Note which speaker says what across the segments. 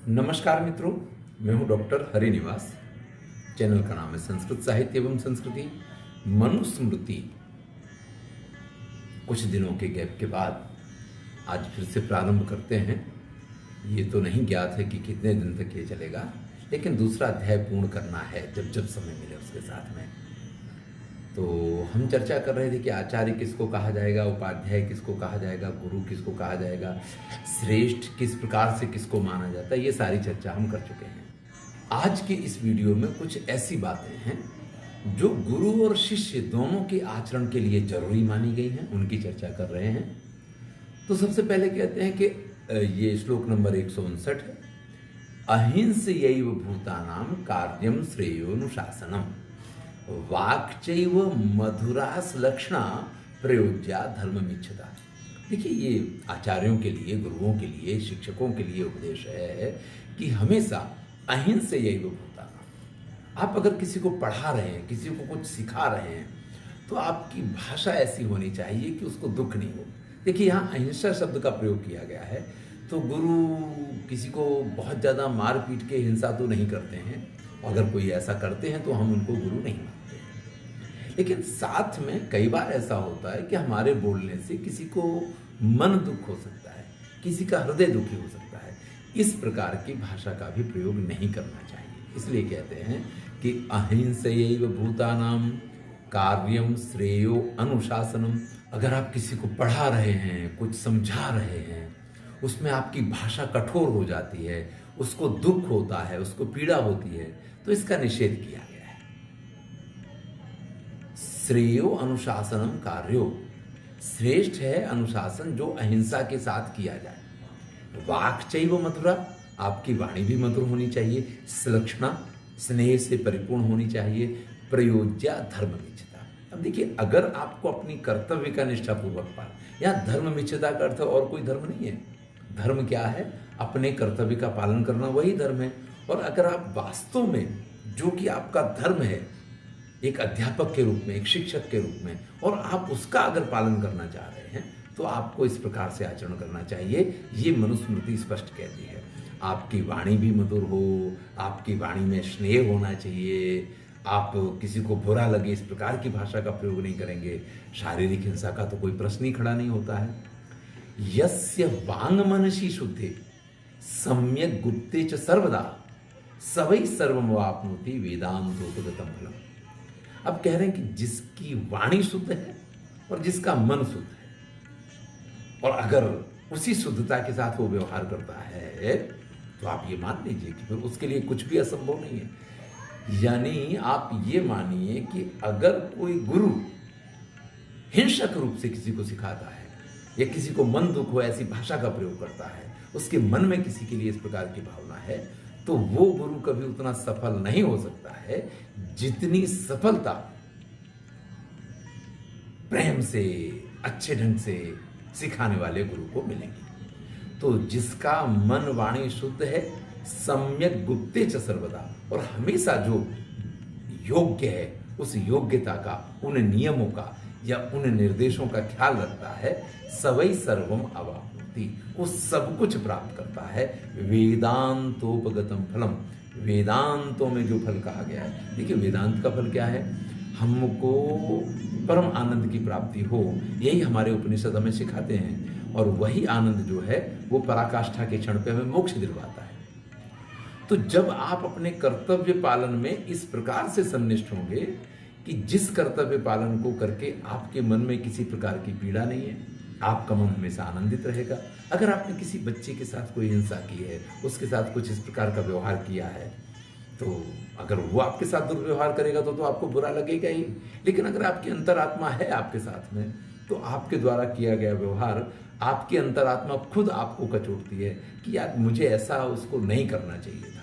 Speaker 1: नमस्कार मित्रों, मैं हूं डॉक्टर हरिनिवास। चैनल का नाम है संस्कृत साहित्य एवं संस्कृति। मनुस्मृति कुछ दिनों के गैप के बाद आज फिर से प्रारंभ करते हैं। ये तो नहीं ज्ञात है कि कितने दिन तक ये चलेगा, लेकिन दूसरा अध्याय पूर्ण करना है जब जब समय मिले उसके साथ में। तो हम चर्चा कर रहे थे कि आचार्य किसको कहा जाएगा, उपाध्याय किसको कहा जाएगा, गुरु किसको कहा जाएगा, श्रेष्ठ किस प्रकार से किसको माना जाता है। ये सारी चर्चा हम कर चुके हैं। आज के इस वीडियो में कुछ ऐसी बातें हैं जो गुरु और शिष्य दोनों के आचरण के लिए जरूरी मानी गई हैं, उनकी चर्चा कर रहे हैं। तो सबसे पहले कहते हैं कि ये श्लोक नंबर 159 है। अहिंसयैव भूतानां कार्यं श्रेयोनुशासनम वाक्चैव मधुरास लक्षणा प्रयोज्या धर्ममिच्छता। देखिए, ये आचार्यों के लिए, गुरुओं के लिए, शिक्षकों के लिए उपदेश है कि हमेशा अहिंसयैव भूतानां। आप अगर किसी को पढ़ा रहे हैं, किसी को कुछ सिखा रहे हैं, तो आपकी भाषा ऐसी होनी चाहिए कि उसको दुख नहीं हो। देखिए, यहाँ अहिंसा शब्द का प्रयोग किया गया है, तो गुरु किसी को बहुत ज़्यादा मार पीट के हिंसा तो नहीं करते हैं। अगर कोई ऐसा करते हैं तो हम उनको गुरु नहीं मानते। लेकिन साथ में कई बार ऐसा होता है कि हमारे बोलने से किसी को मन दुख हो सकता है, किसी का हृदय दुखी हो सकता है। इस प्रकार की भाषा का भी प्रयोग नहीं करना चाहिए। इसलिए कहते हैं कि अहिंसयैव भूतानां कार्यं श्रेयो अनुशासनम। अगर आप किसी को पढ़ा रहे हैं, कुछ समझा रहे हैं, उसमें आपकी भाषा कठोर हो जाती है, उसको दुख होता है, उसको पीड़ा होती है, तो इसका निषेध किया गया है। श्रेयो अनुशासनम कार्यो, श्रेष्ठ है अनुशासन जो अहिंसा के साथ किया जाए। वाक्चैव मधुरा, आपकी वाणी भी मधुर होनी चाहिए। श्लक्षणा, स्नेह से परिपूर्ण होनी चाहिए। प्रयोज्या धर्ममिच्छता। अब देखिए, अगर आपको अपनी कर्तव्य का निष्ठापूर्वक पालन, या धर्ममिच्छता का अर्थ और कोई धर्म नहीं है। धर्म क्या है? अपने कर्तव्य का पालन करना, वही धर्म है। और अगर आप वास्तव में जो कि आपका धर्म है, एक अध्यापक के रूप में, एक शिक्षक के रूप में, और आप उसका अगर पालन करना चाह रहे हैं, तो आपको इस प्रकार से आचरण करना चाहिए। ये मनुस्मृति स्पष्ट कहती है। आपकी वाणी भी मधुर हो, आपकी वाणी में स्नेह होना चाहिए। आप किसी को बुरा लगे इस प्रकार की भाषा का प्रयोग नहीं करेंगे। शारीरिक हिंसा का तो कोई प्रश्न ही खड़ा नहीं होता है। यस्य वांग मनसी शुद्धे सम्यक गुप्ते च सर्वदा सवै सर्वमवाप्नोति वेदांतोपगतम फलम। अब कह रहे हैं कि जिसकी वाणी शुद्ध है और जिसका मन शुद्ध है, और अगर उसी शुद्धता के साथ वो व्यवहार करता है, तो आप ये मान लीजिए कि फिर उसके लिए कुछ भी असंभव नहीं है। यानी आप ये मानिए कि अगर कोई गुरु हिंसक रूप से किसी को सिखाता है, या किसी को मन दुख हो ऐसी भाषा का प्रयोग करता है, उसके मन में किसी के लिए इस प्रकार की भावना है, तो वो गुरु कभी उतना सफल नहीं हो सकता है जितनी सफलता प्रेम से, अच्छे ढंग से सिखाने वाले गुरु को मिलेगी। तो जिसका मन वाणी शुद्ध है, सम्यक गुप्ते च सर्वदा, और हमेशा जो योग्य है उस योग्यता का, उन नियमों का या उन निर्देशों का ख्याल रखता है, सवै सर्वम अवाप्नोति, वो सब कुछ प्राप्त करता है। वेदांतोपगतम फलम, वेदांतों में जो फल कहा गया है। देखिए, वेदांत का फल क्या है? हमको परम आनंद की प्राप्ति हो, यही हमारे उपनिषद हमें सिखाते हैं। और वही आनंद जो है वो पराकाष्ठा के क्षण पे हमें मोक्ष दिलवाता है। तो जब आप अपने कर्तव्य पालन में इस प्रकार से सन्निष्ठ होंगे कि जिस कर्तव्य पालन को करके आपके मन में किसी प्रकार की पीड़ा नहीं है, आपका मन हमेशा आनंदित रहेगा। अगर आपने किसी बच्चे के साथ कोई हिंसा की है, उसके साथ कुछ इस प्रकार का व्यवहार किया है, तो अगर वो आपके साथ दुर्व्यवहार करेगा तो आपको बुरा लगेगा ही। लेकिन अगर आपकी अंतरात्मा है आपके साथ में, तो आपके द्वारा किया गया व्यवहार, आपकी अंतरात्मा खुद आपको कचोटती है कि यार मुझे ऐसा उसको नहीं करना चाहिए था।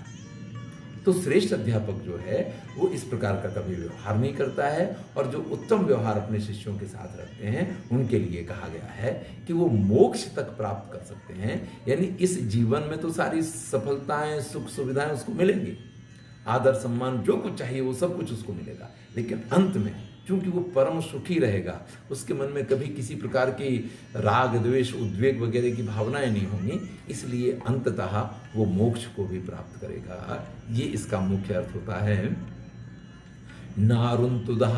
Speaker 1: तो श्रेष्ठ अध्यापक जो है वो इस प्रकार का कभी व्यवहार नहीं करता है, और जो उत्तम व्यवहार अपने शिष्यों के साथ रखते हैं उनके लिए कहा गया है कि वो मोक्ष तक प्राप्त कर सकते हैं। यानी इस जीवन में तो सारी सफलताएं, सुख सुविधाएं उसको मिलेंगी, आदर सम्मान जो कुछ चाहिए वो सब कुछ उसको मिलेगा, लेकिन अंत में क्योंकि वो परम सुखी रहेगा, उसके मन में कभी किसी प्रकार की राग द्वेष उद्वेग वगैरह की भावनाएं नहीं होंगी, इसलिए अंततः वो मोक्ष को भी प्राप्त करेगा। ये इसका मुख्य अर्थ होता है। नारुंतुदः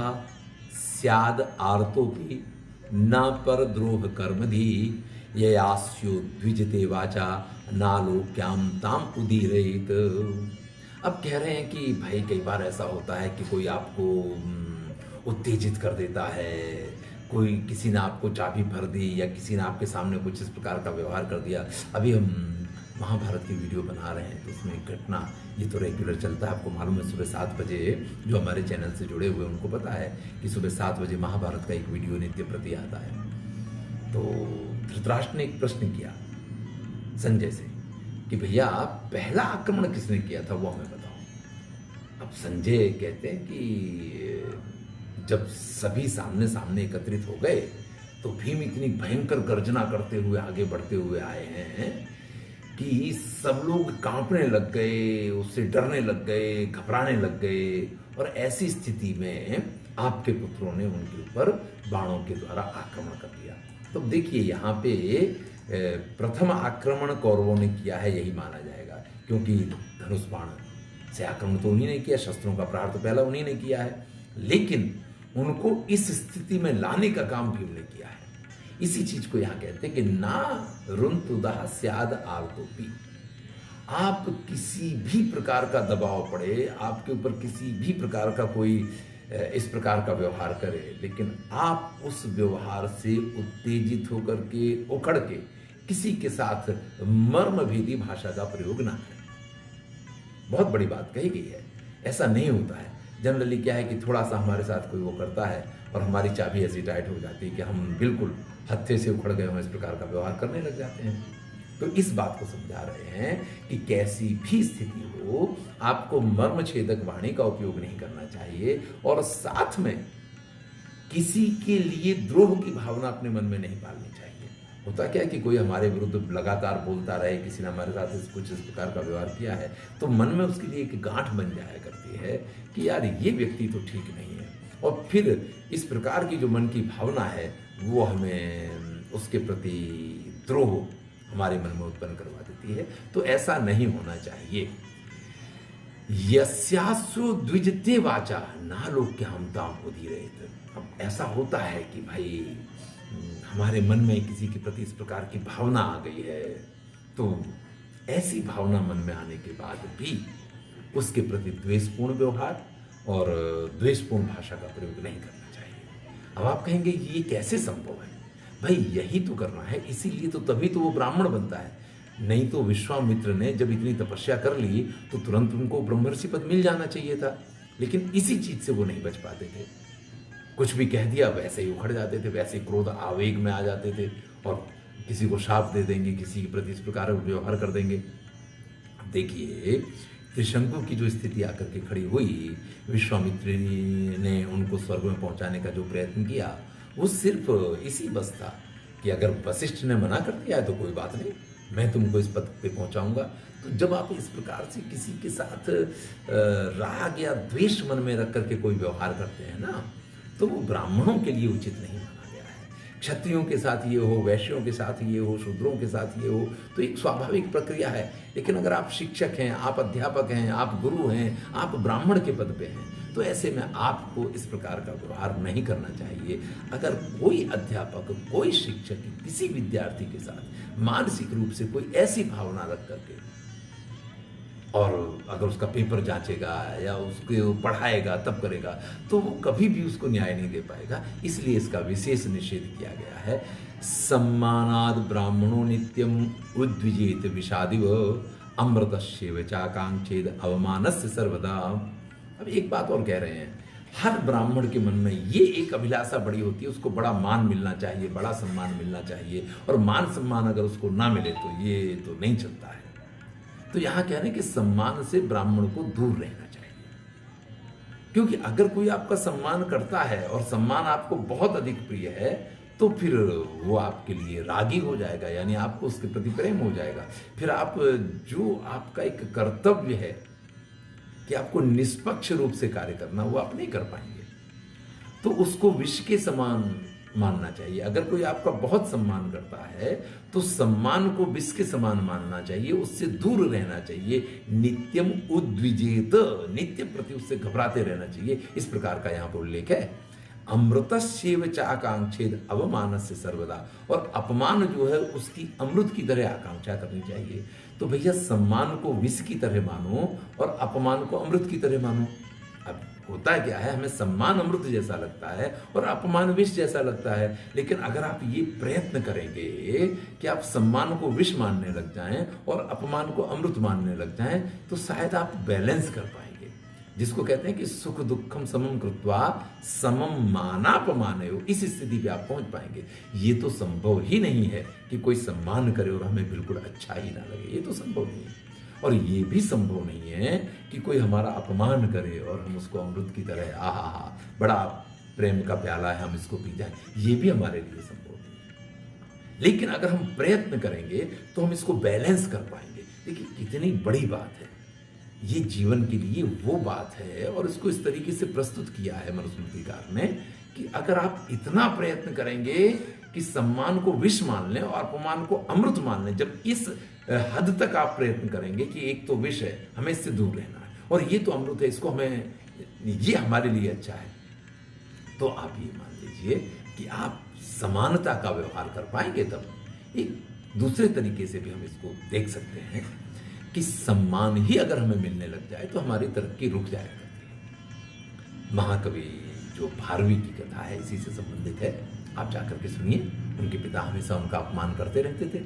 Speaker 1: स्याद आर्तोपि न पर द्रोह कर्मधि ययास्यो द्विजते वाचा नालोक्याम ताम उदीरयेत। अब कह रहे हैं कि भाई कई बार ऐसा होता है कि कोई आपको उत्तेजित कर देता है, कोई किसी ने आपको चाबी भर दी या किसी ने आपके सामने कुछ इस प्रकार का व्यवहार कर दिया। अभी हम महाभारत की वीडियो बना रहे हैं तो उसमें एक घटना, ये तो रेगुलर चलता है, आपको मालूम है। सुबह 7 बजे जो हमारे चैनल से जुड़े हुए उनको पता है कि सुबह 7 बजे महाभारत का एक वीडियो नित्य प्रति आता है। तो धृतराष्ट्र ने एक प्रश्न किया संजय से कि भैया पहला आक्रमण किसने किया था, वो हमें बताओ। अब संजय कहते हैं कि जब सभी सामने सामने एकत्रित हो गए तो भीम इतनी भयंकर गर्जना करते हुए आगे बढ़ते हुए आए हैं कि सब लोग कांपने लग गए, उससे डरने लग गए, घबराने लग गए। और ऐसी स्थिति में आपके पुत्रों ने उनके ऊपर बाणों के द्वारा आक्रमण कर दिया। तो देखिए यहाँ पे प्रथम आक्रमण कौरवों ने किया है, यही माना जाएगा, क्योंकि धनुष बाण से आक्रमण तो उन्हीं ने किया, शस्त्रों का प्रहार तो पहला उन्हीं ने किया है, लेकिन उनको इस स्थिति में लाने का काम भीम ने किया है। इसी चीज को यहां कहते हैं कि ना रुंतुदः स्याद आर्तोपि। आप किसी भी प्रकार का दबाव पड़े, आपके ऊपर किसी भी प्रकार का कोई इस प्रकार का व्यवहार करे, लेकिन आप उस व्यवहार से उत्तेजित होकर के उखड़ के किसी के साथ मर्मभेदी भाषा का प्रयोग ना करें। बहुत बड़ी बात कही गई है, ऐसा नहीं होता है। जनरली क्या है कि थोड़ा सा हमारे साथ कोई वो करता है और हमारी चाबी ऐसी टाइट हो जाती है कि हम बिल्कुल हत्थे से उखड़ गए हम, इस प्रकार का व्यवहार करने लग जाते हैं। तो इस बात को समझा रहे हैं कि कैसी भी स्थिति हो, आपको मर्म छेदक वाणी का उपयोग नहीं करना चाहिए, और साथ में किसी के लिए द्रोह की भावना अपने मन में नहीं पालनी चाहिए। होता क्या है कि कोई हमारे विरुद्ध लगातार बोलता रहे, किसी ने हमारे साथ कुछ इस प्रकार का व्यवहार किया है, तो मन में उसके लिए एक गांठ बन जाया करती है कि यार ये व्यक्ति तो ठीक नहीं है, और फिर इस प्रकार की जो मन की भावना है वो हमें उसके प्रति द्रोह हमारे मन में उत्पन्न करवा देती है। तो ऐसा नहीं होना चाहिए। यस्यासु द्विजते वाचा नालोक्याम ताम उदीरयेत। अब ऐसा होता है कि भाई हमारे मन में किसी के प्रति इस प्रकार की भावना आ गई है, तो ऐसी भावना मन में आने के बाद भी उसके प्रति द्वेषपूर्ण व्यवहार और द्वेषपूर्ण भाषा का प्रयोग नहीं करना चाहिए। अब आप कहेंगे ये कैसे संभव है? भाई यही तो करना है, इसीलिए तो तभी तो वो ब्राह्मण बनता है। नहीं तो विश्वामित्र ने जब इतनी तपस्या कर ली तो तुरंत उनको ब्रह्मर्षि पद मिल जाना चाहिए था, लेकिन इसी चीज से वो नहीं बच पाते थे। कुछ भी कह दिया वैसे ही उखड़ जाते थे, वैसे क्रोध आवेग में आ जाते थे और किसी को शाप दे देंगे, किसी के प्रति इस प्रकार व्यवहार कर देंगे। देखिए त्रिशंकु की जो स्थिति आकर के खड़ी हुई, विश्वामित्र ने उनको स्वर्ग में पहुंचाने का जो प्रयत्न किया, वो सिर्फ इसी बस था कि अगर वशिष्ठ ने मना कर दिया है तो कोई बात नहीं, मैं तुमको इस पद पे पहुंचाऊंगा। तो जब आप इस प्रकार से किसी के साथ राग या द्वेष मन में रख करके कोई व्यवहार करते हैं ना, तो वो ब्राह्मणों के लिए उचित नहीं माना गया है। क्षत्रियों के साथ ये हो, वैश्यों के साथ ये हो, शूद्रों के साथ ये हो, तो एक स्वाभाविक प्रक्रिया है। लेकिन अगर आप शिक्षक हैं, आप अध्यापक हैं, आप गुरु हैं, आप ब्राह्मण के पद पे हैं, तो ऐसे में आपको इस प्रकार का व्यवहार नहीं करना चाहिए। अगर कोई अध्यापक, कोई शिक्षक किसी विद्यार्थी के साथ मानसिक रूप से कोई ऐसी भावना रख करके और अगर उसका पेपर जांचेगा या उसको पढ़ाएगा तब करेगा, तो वो कभी भी उसको न्याय नहीं दे पाएगा। इसलिए इसका विशेष निषेध किया गया है। सम्मानाद ब्राह्मणो नित्यम उद्विजेत विषादिव अमृतस्यैव चाकांक्षेद अवमानस्य सर्वदा। अब एक बात और कह रहे हैं, हर ब्राह्मण के मन में ये एक अभिलाषा बड़ी होती है, उसको बड़ा मान मिलना चाहिए, बड़ा सम्मान मिलना चाहिए, और मान सम्मान अगर उसको ना मिले तो ये तो नहीं चलता है। तो यहां कह रहे हैं कि सम्मान से ब्राह्मण को दूर रहना चाहिए, क्योंकि अगर कोई आपका सम्मान करता है और सम्मान आपको बहुत अधिक प्रिय है, तो फिर वो आपके लिए रागी हो जाएगा, यानी आपको उसके प्रति प्रेम हो जाएगा। फिर आप जो आपका एक कर्तव्य है कि आपको निष्पक्ष रूप से कार्य करना, वो आप नहीं कर पाएंगे। तो तो उसको विष के समान मानना चाहिए। अगर कोई आपका बहुत सम्मान करता है तो सम्मान को विष के समान मानना चाहिए, उससे दूर रहना चाहिए। नित्यम उद्विजेत, नित्य प्रति उससे घबराते रहना चाहिए, इस प्रकार का यहाँ पर उल्लेख है। अमृतस्येव चाकांक्षेद अवमानस्य सर्वदा, और अपमान जो है उसकी अमृत की तरह आकांक्षा करनी चाहिए। तो भैया सम्मान को विष की तरह मानो और अपमान को अमृत की तरह मानो। अब होता है क्या है, हमें सम्मान अमृत जैसा लगता है और अपमान विष जैसा लगता है। लेकिन अगर आप ये प्रयत्न करेंगे कि आप सम्मान को विष मानने लग जाएं और अपमान को अमृत मानने लग जाएं, तो शायद आप बैलेंस कर पाएंगे। जिसको कहते हैं कि सुख दुखम समम कृत्वा समम मानापमानयो, इस स्थिति पे आप पहुंच पाएंगे। ये तो संभव ही नहीं है कि कोई सम्मान करे और हमें बिल्कुल अच्छा ही ना लगे, ये तो संभव नहीं है। और ये भी संभव नहीं है कि कोई हमारा अपमान करे और हम उसको अमृत की तरह आहा बड़ा प्रेम का प्याला है हम इसको पी जाए, ये भी हमारे लिए संभव नहीं है। लेकिन अगर हम प्रयत्न करेंगे तो हम इसको बैलेंस कर पाएंगे। देखिए कितनी बड़ी बात है ये, जीवन के लिए वो बात है। और इसको इस तरीके से प्रस्तुत किया है मनुस्मृतिकार ने कि अगर आप इतना प्रयत्न करेंगे कि सम्मान को विष मान लें और अपमान को अमृत मान लें, जब इस हद तक आप प्रयत्न करेंगे कि एक तो विष है, हमें इससे दूर रहना है, और ये तो अमृत है, इसको हमें, ये हमारे लिए अच्छा है, तो आप ये मान लीजिए कि आप समानता का व्यवहार कर पाएंगे। तब एक दूसरे तरीके से भी हम इसको देख सकते हैं कि सम्मान ही अगर हमें मिलने लग जाए तो हमारी तरक्की रुक जाया करती है। महाकवि जो भारवी की कथा है इसी से संबंधित है, आप जाकर के सुनिए। उनके पिता हमेशा उनका अपमान करते रहते थे,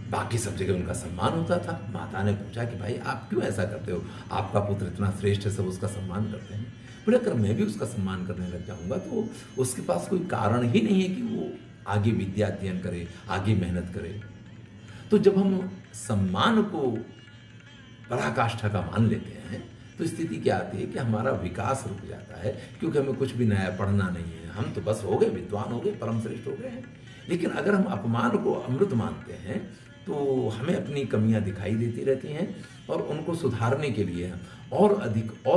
Speaker 1: बाकी सब जगह उनका सम्मान होता था। माता ने पूछा कि भाई आप क्यों ऐसा करते हो, आपका पुत्र इतना श्रेष्ठ है, सब उसका सम्मान करते हैं। बोले अगर मैं भी उसका सम्मान करने लग जाऊंगा तो उसके पास कोई कारण ही नहीं है कि वो आगे विद्या अध्ययन करे, आगे मेहनत करे। तो जब हम सम्मान को पराकाष्ठा का मान लेते हैं तो स्थिति क्या आती है कि हमारा विकास रुक जाता है, क्योंकि हमें कुछ भी नया पढ़ना नहीं है, हम तो बस हो गए, विद्वान हो गए, परम श्रेष्ठ हो गए हैं। लेकिन अगर हम अपमान को अमृत मानते हैं तो हमें अपनी कमियां दिखाई देती रहती हैं और उनको सुधारने के लिए हम और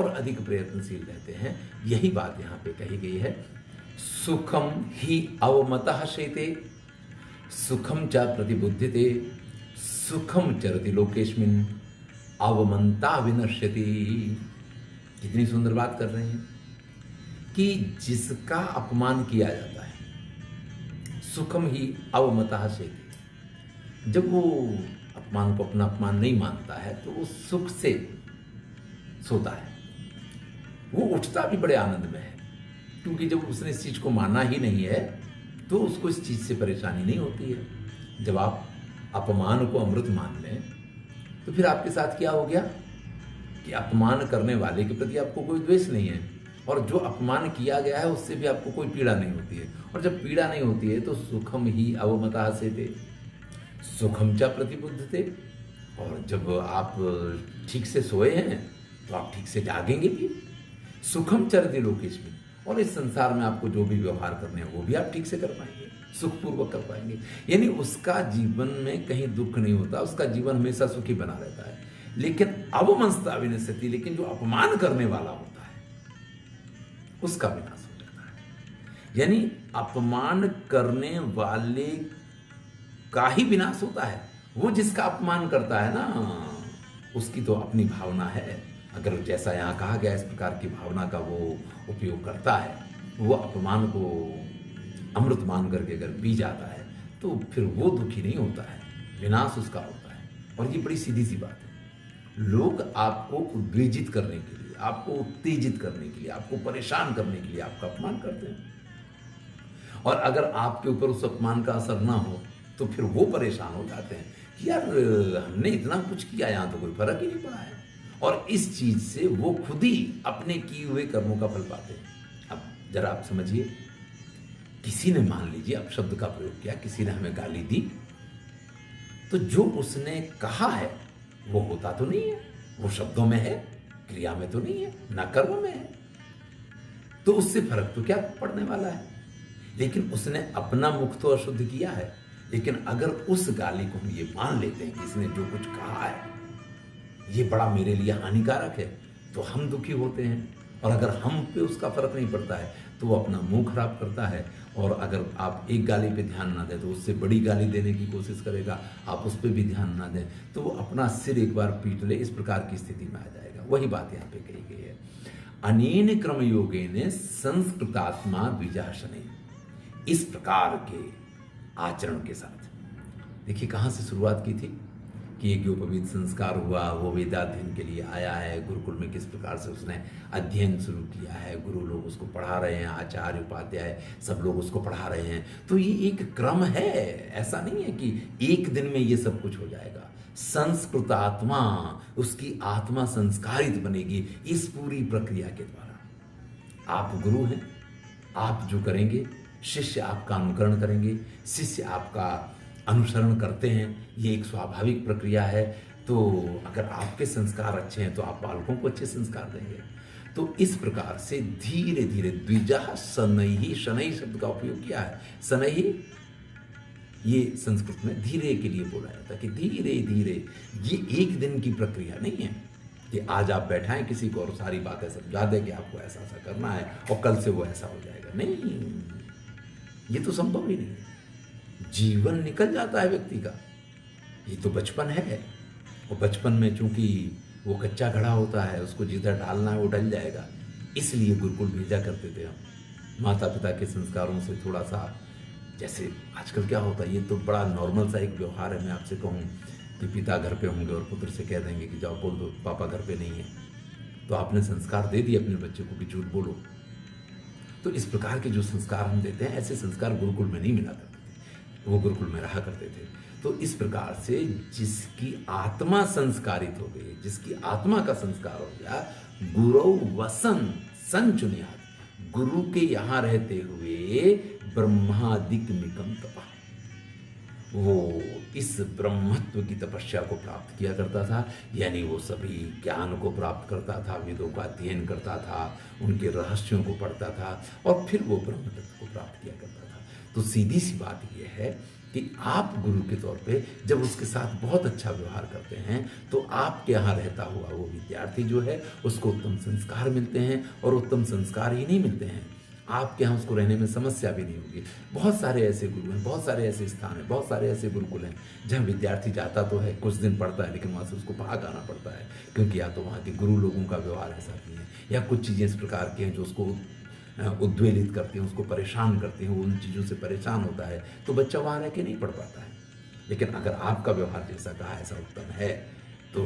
Speaker 1: अधिक प्रयत्नशील रहते हैं। यही बात यहाँ पे कही गई है। सुखम ही अवमतः शेते सुखम च प्रतिबुद्धिते सुखम चरति लोकेस्मिन् अवमंता विनश्यति। कितनी सुंदर बात कर रहे हैं कि जिसका अपमान किया जाता है, सुखम ही अवमतः शेते, जब वो अपमान को अपना अपमान नहीं मानता है तो वो सुख से सोता है, वो उठता भी बड़े आनंद में है, क्योंकि जब उसने इस चीज को माना ही नहीं है तो उसको इस चीज से परेशानी नहीं होती है। जब आप अपमान को अमृत मान लें तो फिर आपके साथ क्या हो गया कि अपमान करने वाले के प्रति आपको कोई द्वेष नहीं है, और जो अपमान किया गया है उससे भी आपको कोई पीड़ा नहीं होती है। और जब पीड़ा नहीं होती है तो सुखम ही अवमतः सेते सुखम च प्रतिबुद्धते, और जब आप ठीक से सोए हैं तो आप ठीक से जागेंगे भी। सुखम चरति लोकेस्मिन्, और इस संसार में आपको जो भी व्यवहार करने हैं वो भी आप ठीक से कर पाएंगे, सुखपूर्वक कर पाएंगे। यानी उसका जीवन में कहीं दुख नहीं होता, उसका जीवन हमेशा सुखी बना रहता है। लेकिन अवमंसता विनश्यति, लेकिन जो अपमान करने वाला होता है उसका विनाश हो जाता है। यानी अपमान करने वाले का ही विनाश होता है। वो जिसका अपमान करता है ना, उसकी तो अपनी भावना है। अगर जैसा यहाँ कहा गया इस प्रकार की भावना का वो उपयोग करता है, वो अपमान को अमृत मान करके अगर पी जाता है तो फिर वो दुखी नहीं होता है, विनाश उसका होता है। और ये बड़ी सीधी सी बात है। लोग आपको उद्वेजित करने के लिए, आपको उत्तेजित करने के लिए, आपको परेशान करने के लिए आपका अपमान करते हैं, और अगर आपके ऊपर उस अपमान का असर ना हो तो फिर वो परेशान हो जाते हैं कि यार हमने इतना कुछ किया, यहाँ तो कोई फर्क ही नहीं पड़ा है। और इस चीज से वो खुद ही अपने किए हुए कर्मों का फल पाते हैं। अब जरा आप समझिए, किसी ने मान लीजिए अपशब्द का प्रयोग किया, किसी ने हमें गाली दी, तो जो उसने कहा है वो होता तो नहीं है, वो शब्दों में है, क्रिया में तो नहीं है, ना कर्म में है, तो उससे फर्क तो क्या पड़ने वाला है। लेकिन उसने अपना मुख तो अशुद्ध किया है। लेकिन अगर उस गाली को हम ये मान लेते हैं कि इसने जो कुछ कहा है ये बड़ा मेरे लिए हानिकारक है, तो हम दुखी होते हैं। और अगर हम पे उसका फर्क नहीं पड़ता है तो वो अपना मुंह खराब करता है, और अगर आप एक गाली पे ध्यान ना दें तो उससे बड़ी गाली देने की कोशिश करेगा, आप उस पर भी ध्यान ना दें तो वो अपना सिर एक बार पीट ले, इस प्रकार की स्थिति में आ जाएगा। वही बात यहाँ पे कही गई है, अनेन क्रम योगेन संस्कृतात्मा द्विजाशने, इस प्रकार के आचरण के साथ। देखिए कहाँ से शुरुआत की थी कि यज्ञोपवीत संस्कार हुआ, वो वेदाध्ययन के लिए आया है, गुरुकुल में किस प्रकार से उसने अध्ययन शुरू किया है, गुरु लोग उसको पढ़ा रहे हैं, आचार्य उपाध्याय सब लोग उसको पढ़ा रहे हैं। तो ये एक क्रम है, ऐसा नहीं है कि एक दिन में ये सब कुछ हो जाएगा। संस्कृत आत्मा, उसकी आत्मा संस्कारित बनेगी इस पूरी प्रक्रिया के द्वारा। आप गुरु हैं, आप जो करेंगे, शिष्य आपका अनुकरण करेंगे, शिष्य आपका अनुसरण करते हैं, ये एक स्वाभाविक प्रक्रिया है। तो अगर आपके संस्कार अच्छे हैं तो आप बालकों को अच्छे संस्कार देंगे। तो इस प्रकार से धीरे धीरे द्विजा शनैहि, शनैहि शब्द का उपयोग किया है। शनैहि ये संस्कृत में धीरे के लिए बोला जाता है कि धीरे धीरे, ये एक दिन की प्रक्रिया नहीं है कि आज आप बैठाएं किसी को और सारी बातें समझा दें कि आपको ऐसा ऐसा करना है और कल से वो ऐसा हो जाएगा। नहीं, ये तो संभव ही नहीं है। जीवन निकल जाता है व्यक्ति का, ये तो बचपन है, और बचपन में चूंकि वो कच्चा घड़ा होता है, उसको जिधर डालना है वो डल जाएगा। इसलिए गुरुकुल भेजा करते थे हम। माता पिता के संस्कारों से थोड़ा सा, जैसे आजकल क्या होता है, ये तो बड़ा नॉर्मल सा एक व्यवहार है। मैं आपसे कहूँ कि पिता घर पे होंगे और पुत्र से कह देंगे कि जाओ बोल दो पापा घर पे नहीं है, तो आपने संस्कार दे दिए अपने बच्चे को कि झूठ बोलो। तो इस प्रकार के जो संस्कार हम देते हैं, ऐसे संस्कार गुरुकुल में नहीं मिला करते थे, वो गुरुकुल में रहा करते थे। तो इस प्रकार से जिसकी आत्मा संस्कारित हो गई, जिसकी आत्मा का संस्कार हो गया, गुरु वसन संचुनियात, गुरु के यहाँ रहते हुए ब्रह्मादिक मिकम तपा, वो इस ब्रह्मत्व की तपस्या को प्राप्त किया करता था। यानी वो सभी ज्ञान को प्राप्त करता था, वेदों का अध्ययन करता था, उनके रहस्यों को पढ़ता था और फिर वो ब्रह्म तत्व को प्राप्त किया करता था। तो सीधी सी बात यह है कि आप गुरु के तौर पे जब उसके साथ बहुत अच्छा व्यवहार करते हैं तो आपके यहाँ रहता हुआ वो विद्यार्थी जो है उसको उत्तम संस्कार मिलते हैं, और उत्तम संस्कार ही नहीं मिलते हैं, आपके यहाँ उसको रहने में समस्या भी नहीं होगी। बहुत सारे ऐसे गुरु हैं, बहुत सारे ऐसे स्थान हैं, बहुत सारे ऐसे गुरुकुल हैं जहाँ विद्यार्थी जाता तो है, कुछ दिन पढ़ता है, लेकिन वहाँ से उसको भाग आना पड़ता है, क्योंकि या तो वहाँ के गुरु लोगों का व्यवहार ऐसा नहीं है, या कुछ चीज़ें इस प्रकार की हैं जो उसको उद्वेलित करती हैं, उसको परेशान करती हैं, वो उन चीज़ों से परेशान होता है, तो बच्चा वहाँ रह के नहीं पढ़ पाता है। लेकिन अगर आपका व्यवहार जैसा कहा ऐसा उत्तम है तो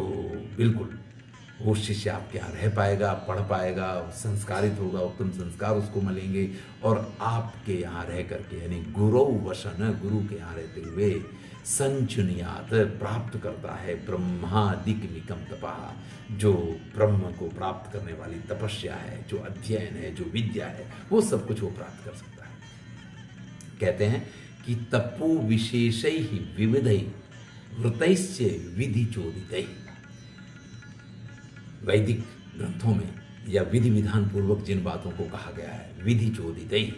Speaker 1: बिल्कुल वो शिष्य आपके यहाँ रह पाएगा, पढ़ पाएगा, संस्कारित होगा, उत्तम संस्कार उसको मिलेंगे, और आपके यहाँ रह करके यानी गुरु वशन, गुरु के यहाँ रहते हुए संचुनियात प्राप्त करता है ब्रह्मादिक निकम तपा, जो ब्रह्म को प्राप्त करने वाली तपस्या है, जो अध्ययन है, जो विद्या है, वो सब कुछ वो प्राप्त कर सकता है। कहते हैं कि तपो विशेषैहि विविधैः वृतैश्च विधि चोदितैः, वैदिक ग्रंथों में या विधि विधान पूर्वक जिन बातों को कहा गया है, विधि चोदितैः,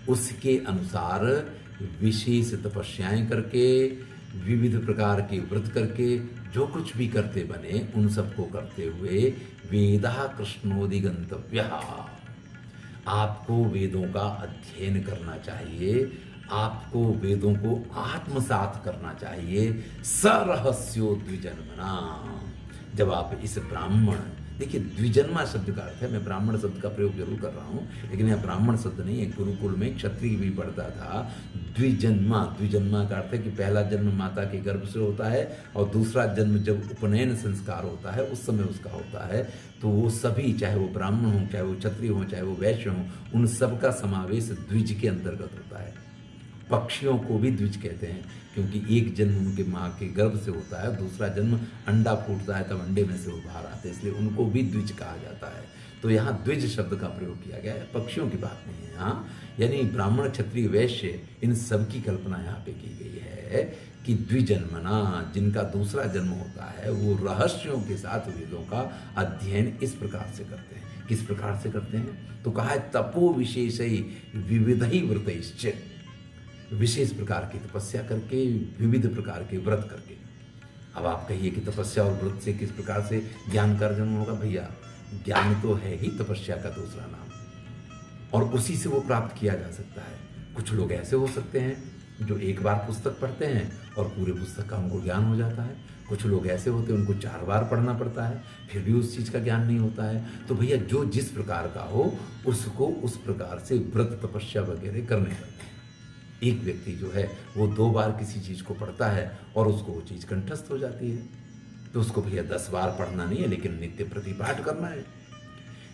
Speaker 1: उसके अनुसार विशेष तपस्याएं करके, विविध प्रकार के व्रत करके, जो कुछ भी करते बने उन सबको करते हुए वेदा कृष्णोदिगंतव्यः, आपको वेदों का अध्ययन करना चाहिए, आपको वेदों को आत्मसात करना चाहिए। सरहस्यो द्विजन्मना, जब आप इस ब्राह्मण, देखिए द्विजन्मा शब्द का अर्थ है, मैं ब्राह्मण शब्द का प्रयोग जरूर कर रहा हूँ लेकिन यह ब्राह्मण शब्द नहीं है। गुरुकुल में क्षत्रिय भी पढ़ता था। द्विजन्मा, द्विजन्मा का अर्थ है कि पहला जन्म माता के गर्भ से होता है और दूसरा जन्म जब उपनयन संस्कार होता है उस समय उसका होता है। तो वो सभी, चाहे वो ब्राह्मण हो, चाहे वो क्षत्रिय हो, चाहे वो वैश्य हो, उन सब का समावेश द्विज के अंतर्गत होता है। पक्षियों को भी द्विज कहते हैं क्योंकि एक जन्म उनके माँ के गर्भ से होता है, दूसरा जन्म अंडा फूटता है तब अंडे में से वो बाहर आते हैं, इसलिए उनको भी द्विज कहा जाता है। तो यहाँ द्विज शब्द का प्रयोग किया गया है, पक्षियों की बात नहीं है। हाँ, यानी ब्राह्मण क्षत्रिय वैश्य इन सब की कल्पना यहाँ पे की गई है कि द्विजन्मना, जिनका दूसरा जन्म होता है वो रहस्यों के साथ वेदों का अध्ययन इस प्रकार से करते हैं। किस प्रकार से करते हैं? तो कहा है तपो विशेषै विविधै व्रतैश्च, विशेष प्रकार की तपस्या करके, विविध प्रकार के व्रत करके। अब आप कहिए कि तपस्या और व्रत से किस प्रकार से ज्ञान का अर्जन होगा? भैया ज्ञान तो है ही तपस्या का दूसरा नाम, और उसी से वो प्राप्त किया जा सकता है। कुछ लोग ऐसे हो सकते हैं जो एक बार पुस्तक पढ़ते हैं और पूरे पुस्तक का उनको ज्ञान हो जाता है। कुछ लोग ऐसे होते हैं उनको 4 बार पढ़ना पड़ता है, फिर भी उस चीज़ का ज्ञान नहीं होता है। तो भैया जो जिस प्रकार का हो उसको उस प्रकार से व्रत तपस्या वगैरह करने पड़ते हैं। एक व्यक्ति जो है वो 2 बार किसी चीज़ को पढ़ता है और उसको वो चीज़ कंठस्थ हो जाती है, तो उसको भैया 10 बार पढ़ना नहीं है, लेकिन नित्य प्रतिपाठ करना है।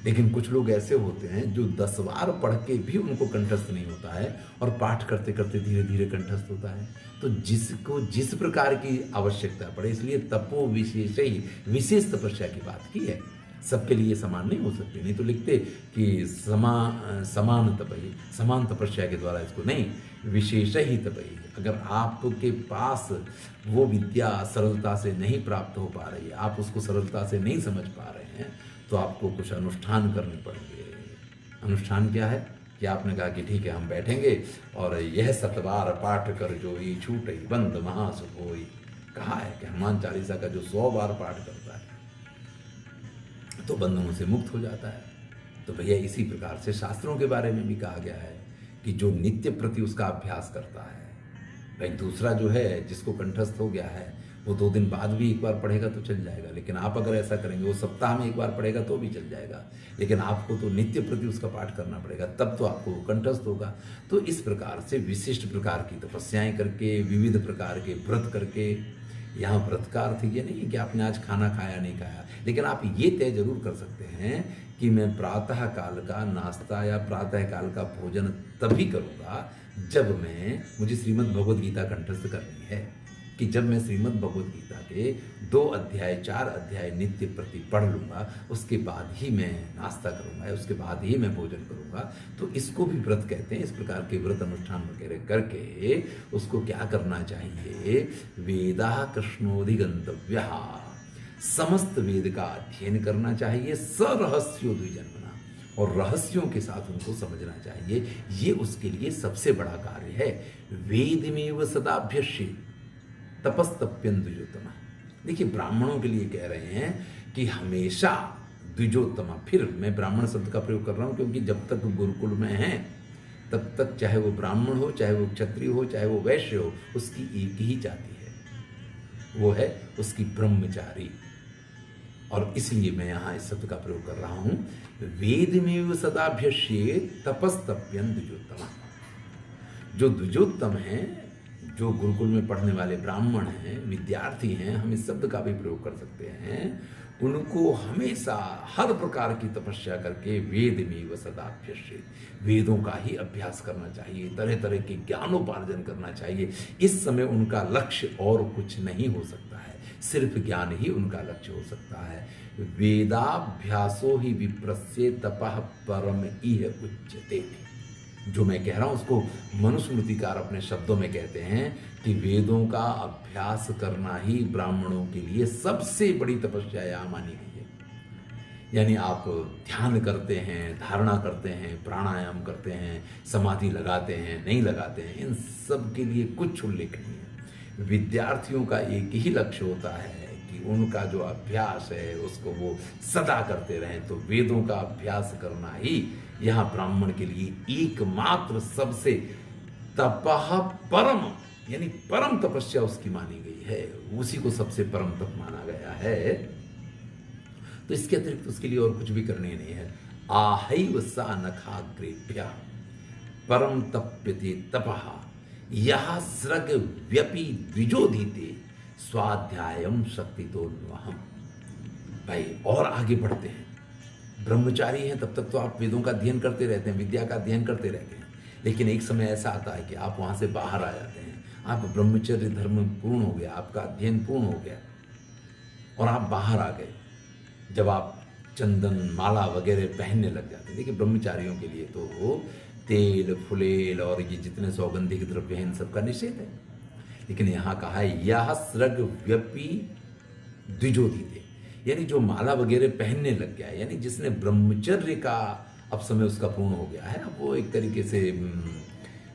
Speaker 1: लेकिन कुछ लोग ऐसे होते हैं जो 10 बार पढ़ के भी उनको कंठस्थ नहीं होता है और पाठ करते करते धीरे धीरे कंठस्थ होता है। तो जिसको जिस प्रकार की आवश्यकता पड़े, इसलिए तपो विशेष ही विशेष तपस्या की बात की है। सबके लिए समान नहीं हो सकती, नहीं तो लिखते कि समान तपही, समान तपस्या के द्वारा इसको नहीं, विशेष ही तपही। अगर आपके पास वो विद्या सरलता से नहीं प्राप्त हो पा रही है, आप उसको सरलता से नहीं समझ पा रहे हैं, तो आपको कुछ अनुष्ठान करने पड़ेंगे। अनुष्ठान क्या है कि आपने कहा कि ठीक है हम बैठेंगे और यह 7 बार पाठ कर जो ही छूट ही बंद महासुख होई। कहा है कि हनुमान चालीसा का जो 100 बार पाठ करता है तो बंधनों से मुक्त हो जाता है। तो भैया इसी प्रकार से शास्त्रों के बारे में भी कहा गया है कि जो नित्य प्रति उसका अभ्यास करता है, भाई दूसरा जो है जिसको कंठस्थ हो गया है वो 2 दिन बाद भी एक बार पढ़ेगा तो चल जाएगा, लेकिन आप अगर ऐसा करेंगे वो सप्ताह में एक बार पढ़ेगा तो भी चल जाएगा, लेकिन आपको तो नित्य प्रति उसका पाठ करना पड़ेगा, तब तो आपको कंठस्थ होगा। तो इस प्रकार से विशिष्ट प्रकार की तपस्याएं करके, विविध प्रकार के व्रत करके, यहाँ व्रत का अर्थ ये नहीं है कि आपने आज खाना खाया नहीं खाया, लेकिन आप ये तय जरूर कर सकते हैं कि मैं प्रातः काल का नाश्ता या प्रातः काल का भोजन तभी करूँगा जब मुझे श्रीमद् भगवद गीता कंठस्थ करनी है, कि जब मैं श्रीमद् भगवद गीता के 2 अध्याय 4 अध्याय नित्य प्रति पढ़ लूँगा, उसके बाद ही मैं नाश्ता करूँगा, उसके बाद ही मैं भोजन करूँगा। तो इसको भी व्रत कहते हैं। इस प्रकार के व्रत अनुष्ठान वगैरह करके उसको क्या करना चाहिए, वेदा कृष्णोधिगंतव्य, समस्त वेद का अध्ययन करना चाहिए, सरहस्यो द्विजन्मना, और रहस्यों के साथ उनको समझना चाहिए। ये उसके लिए सबसे बड़ा कार्य है। वेदमेव सदाभ्यस्य तपस्तप्यन द्विजोत्तमा। देखिए ब्राह्मणों के लिए कह रहे हैं कि हमेशा द्विजोत्तमा, फिर मैं ब्राह्मण शब्द का प्रयोग कर रहा हूं क्योंकि जब तक गुरुकुल में हैं तब तक चाहे वो ब्राह्मण हो, चाहे वो क्षत्रिय हो, चाहे वो वैश्य हो, उसकी एक ही जाति है, वो है उसकी ब्रह्मचारी। और इसलिए मैं यहाँ इस शब्द का प्रयोग कर रहा हूं, वेदमेव सदाभ्यस्य तपस्तप्यन द्विजोत्तमा। जो द्विजोत्तम हैं, जो गुरुकुल में पढ़ने वाले ब्राह्मण हैं, विद्यार्थी हैं, हम इस शब्द का भी प्रयोग कर सकते हैं, उनको हमेशा हर प्रकार की तपस्या करके वेदमेव सदाभ्यस्य, वेदों का ही अभ्यास करना चाहिए, तरह तरह के ज्ञानोपार्जन करना चाहिए। इस समय उनका लक्ष्य और कुछ नहीं हो सकता है, सिर्फ ज्ञान ही उनका लक्ष्य हो सकता है। वेदाभ्यासो ही विप्रस्य तपः परम इह उच्यते। जो मैं कह रहा हूं उसको मनुस्मृतिकार अपने शब्दों में कहते हैं कि वेदों का अभ्यास करना ही ब्राह्मणों के लिए सबसे बड़ी तपस्या यहाँ मानी गई है। यानी आप ध्यान करते हैं, धारणा करते हैं, प्राणायाम करते हैं, समाधि लगाते हैं, नहीं लगाते हैं, इन सब के लिए कुछ उल्लेख नहीं है। विद्यार्थियों का एक ही लक्ष्य होता है कि उनका जो अभ्यास है उसको वो सदा करते रहें। तो वेदों का अभ्यास करना ही यहाँ ब्राह्मण के लिए एकमात्र सबसे तपः परम, यानी परम तपस्या उसकी मानी गई है, उसी को सबसे परम तप माना गया है। तो इसके अतिरिक्त उसके लिए और कुछ भी करने नहीं है। आहैव सा नखाग्रेभ्य परम तप्यते तपः यह सृग व्यपि द्विजोधीते स्वाध्यायम शक्तितोन्वहम्। भाई और आगे बढ़ते हैं। ब्रह्मचारी हैं तब तक तो आप वेदों का अध्ययन करते रहते हैं, विद्या का अध्ययन करते रहते हैं, लेकिन एक समय ऐसा आता है कि आप वहाँ से बाहर आ जाते हैं, आप ब्रह्मचर्य धर्म पूर्ण हो गया, आपका अध्ययन पूर्ण हो गया और आप बाहर आ गए। जब आप चंदन माला वगैरह पहनने लग जाते हैं, देखिए ब्रह्मचारियों के लिए तो तेल फुलेल और ये जितने सौगंधिक द्रव्य हैं इन सबका निषेध है, लेकिन यहाँ कहा है यह सृग व्यपि द्विजोधीते, यानी जो माला वगैरह पहनने लग गया है, यानी जिसने ब्रह्मचर्य का अब समय उसका पूर्ण हो गया है, अब वो एक तरीके से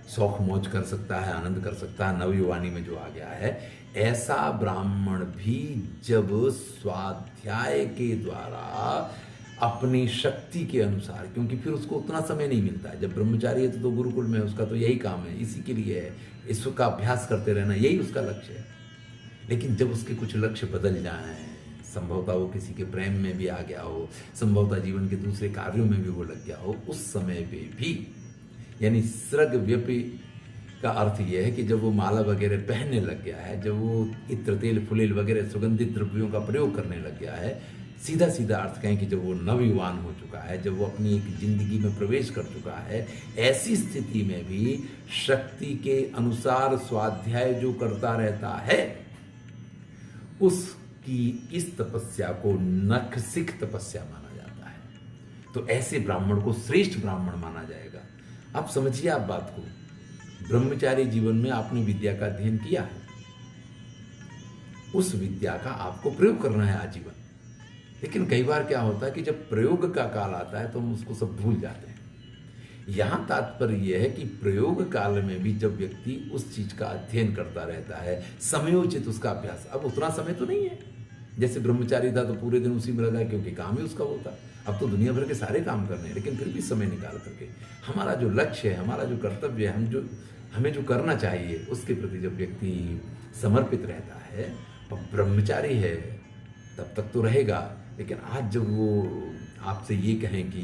Speaker 1: शौक मौज कर सकता है, आनंद कर सकता है, नवयुवानी में जो आ गया है, ऐसा ब्राह्मण भी जब स्वाध्याय के द्वारा अपनी शक्ति के अनुसार, क्योंकि फिर उसको उतना समय नहीं मिलता है। जब ब्रह्मचारी है तो गुरुकुल में उसका तो यही काम है, इसी के लिए है, इसका अभ्यास करते रहना, यही उसका लक्ष्य है। लेकिन जब उसके कुछ लक्ष्य बदल जाएं, संभवतः वो किसी के प्रेम में भी आ गया हो, संभवतः जीवन के दूसरे कार्यों में भी वो लग गया हो, उस समय पे भी, यानी सृग व्यपी का अर्थ यह है कि जब वो माला वगैरह पहनने लग गया है, जब वो इत्र तेल फुलेल वगैरह सुगंधित द्रव्यों का प्रयोग करने लग गया है, सीधा सीधा अर्थ कहें कि जब वो नवयुवान हो चुका है, जब वो अपनी एक जिंदगी में प्रवेश कर चुका है, ऐसी स्थिति में भी शक्ति के अनुसार स्वाध्याय जो करता रहता है, उसकी इस तपस्या को नखसिक तपस्या माना जाता है। तो ऐसे ब्राह्मण को श्रेष्ठ ब्राह्मण माना जाएगा। आप समझिए आप बात को, ब्रह्मचारी जीवन में आपने विद्या का अध्ययन किया है, उस विद्या का आपको प्रयोग करना है आजीवन। लेकिन कई बार क्या होता है कि जब प्रयोग का काल आता है तो हम उसको सब भूल जाते हैं। यहां तात्पर्य यह है कि प्रयोग काल में भी जब व्यक्ति उस चीज का अध्ययन करता रहता है, समयोचित उसका अभ्यास, अब उतना समय तो नहीं है, जैसे ब्रह्मचारी था तो पूरे दिन उसी में लगा क्योंकि काम ही उसका होता। अब तो दुनिया भर के सारे काम करने हैं, लेकिन फिर भी समय निकाल करके हमारा जो लक्ष्य है, हमारा जो कर्तव्य है, हमें जो करना चाहिए, उसके प्रति जब व्यक्ति समर्पित रहता है और ब्रह्मचारी है तब तक तो रहेगा। लेकिन आज जब वो आपसे ये कहें कि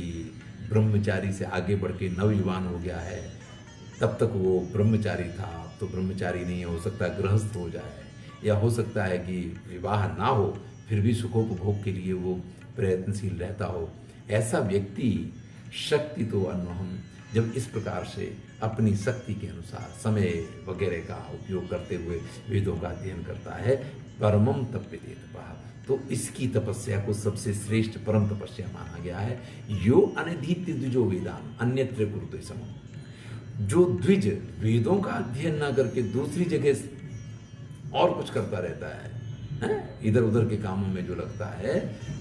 Speaker 1: ब्रह्मचारी से आगे बढ़ के नवयुवान हो गया है, तब तक वो ब्रह्मचारी था, अब तो ब्रह्मचारी नहीं है, हो सकता है गृहस्थ हो जाए, या हो सकता है कि विवाह ना हो फिर भी सुखोपभोग के लिए वो प्रयत्नशील रहता हो, ऐसा व्यक्ति शक्ति तो अन्वहम जब इस प्रकार से अपनी शक्ति के अनुसार समय वगैरह का उपयोग करते हुए वेदों का अध्ययन करता है, परमम तप्यते तपः, तो इसकी तपस्या को सबसे श्रेष्ठ परम तपस्या माना गया है। यो अनधीत्य द्विजो वेदान अन्यत्र कुरुते समम, जो द्विज वेदों का अध्ययन ना करके दूसरी जगह और कुछ करता रहता है, इधर उधर के कामों में जो लगता है,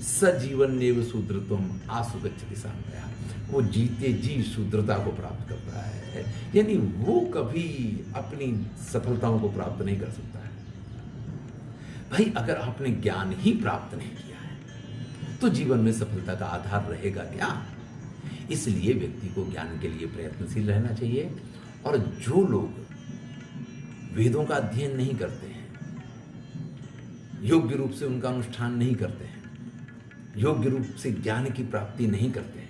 Speaker 1: सजीवन नेव शूद्रत्वम आसु गच्छति साम्यः, वो जीते जी शूद्रता को प्राप्त करता है, यानी वो कभी अपनी सफलताओं को प्राप्त नहीं कर सकता है। भाई अगर आपने ज्ञान ही प्राप्त नहीं किया है तो जीवन में सफलता का आधार रहेगा क्या? इसलिए व्यक्ति को ज्ञान के लिए प्रयत्नशील रहना चाहिए। और जो लोग वेदों का अध्ययन नहीं करते हैं, योग्य रूप से उनका अनुष्ठान नहीं करते हैं, योग्य रूप से ज्ञान की प्राप्ति नहीं करते हैं,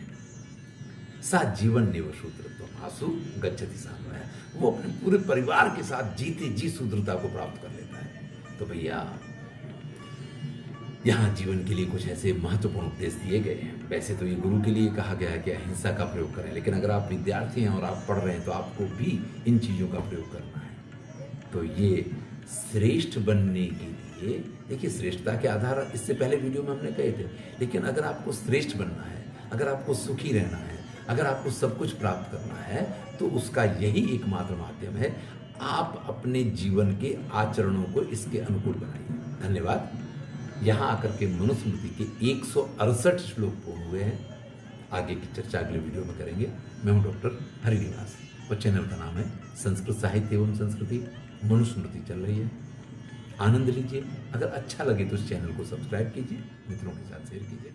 Speaker 1: सा जीवन नेव शूद्रत्वम आसु गच्छति साम्यः, वो अपने पूरे परिवार के साथ जीते जी शूद्रता को प्राप्त कर लेता है। तो भैया यहाँ जीवन के लिए कुछ ऐसे महत्वपूर्ण उपदेश दिए गए हैं। वैसे तो ये गुरु के लिए कहा गया है कि अहिंसा का प्रयोग करें, लेकिन अगर आप विद्यार्थी हैं और आप पढ़ रहे हैं तो आपको भी इन चीज़ों का प्रयोग करना है। तो ये श्रेष्ठ बनने के लिए, देखिए श्रेष्ठता के आधार इससे पहले वीडियो में हमने कहे थे, लेकिन अगर आपको श्रेष्ठ बनना है, अगर आपको सुखी रहना है, अगर आपको सब कुछ प्राप्त करना है, तो उसका यही एकमात्र माध्यम है, आप अपने जीवन के आचरणों को इसके अनुकूल बनाइए। धन्यवाद। यहाँ आकर के मनुस्मृति के 168 श्लोक पूर्ण हुए हैं। आगे की चर्चा अगले वीडियो में करेंगे। मैं हूँ डॉक्टर हरिनिवास और चैनल का नाम है संस्कृत साहित्य एवं संस्कृति। मनुस्मृति चल रही है, आनंद लीजिए। अगर अच्छा लगे तो इस चैनल को सब्सक्राइब कीजिए, मित्रों के साथ शेयर कीजिए।